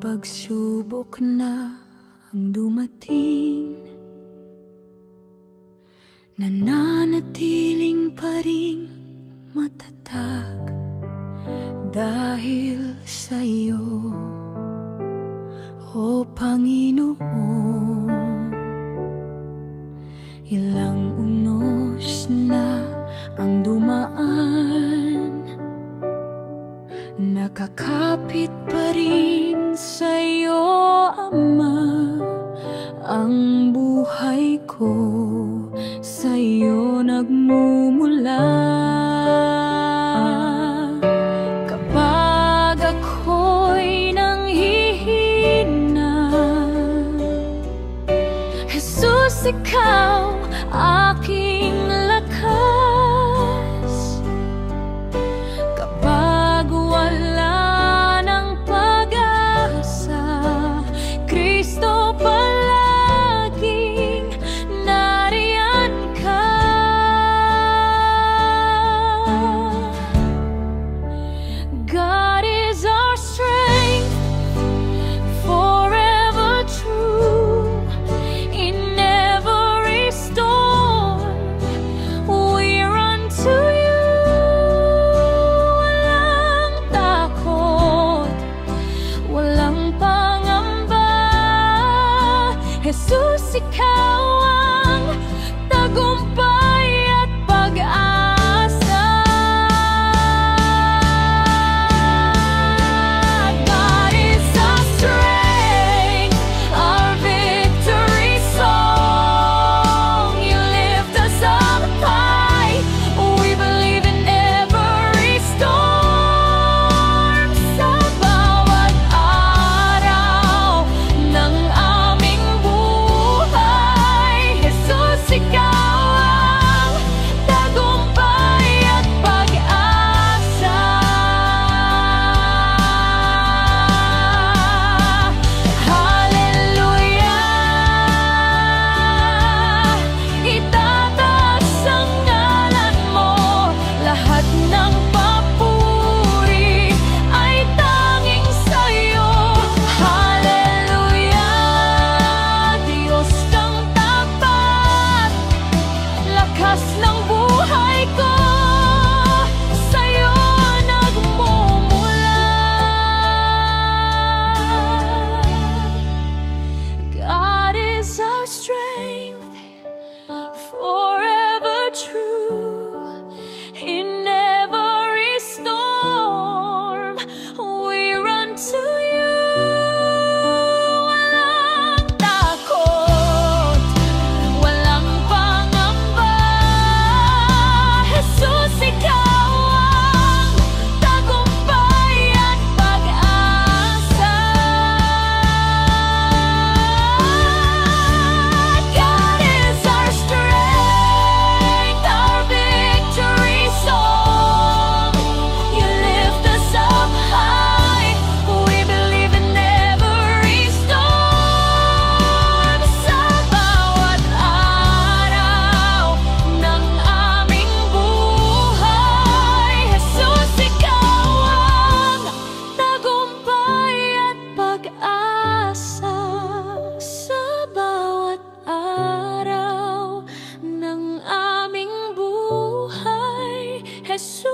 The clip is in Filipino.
pagsubok na ang dumating, nananatiling pa ring matatag dahil sa iyo, O Panginoon. Ilang unos na ang dumaan, nakakapit pa rin sa'yo, Ama. Ang buhay ko sa'yo nagmumula. Kapag ako'y nanghihina, Jesus, ikaw aking lakas. Kapag wala ng pag-asa, Kristo palaging nariyan ka. God is our strength, forever true. In every storm, we run to you. Walang takot, walang pangamba. Jesus, ikaw ang tagumpay at pag-asa. God is our strength, our victory song. You lift us up high. We believe in every storm. Sa bawat araw ng aming buhay, Jesus, ikaw ang tagumpay at pag-asa. Hallelujah! Itataas ang ngalan mo, lahat ng papuri ay tanging sa'yo. Hallelujah! Diyos kang tapat, lakas ng buhay ko, sa'yo nagmumula. God is our strength, forever true. In every storm, we run to you. Walang takot, walang pangamba. Jesus, ikaw ang tagumpay at pag-asa. God is our strength, our victory song. You lift us up high. We believe in every storm. Sa bawat araw ng aming buhay, Jesus, ikaw ang tagumpay at pag-asa. Sa bawat araw ng aming buhay, Jesus.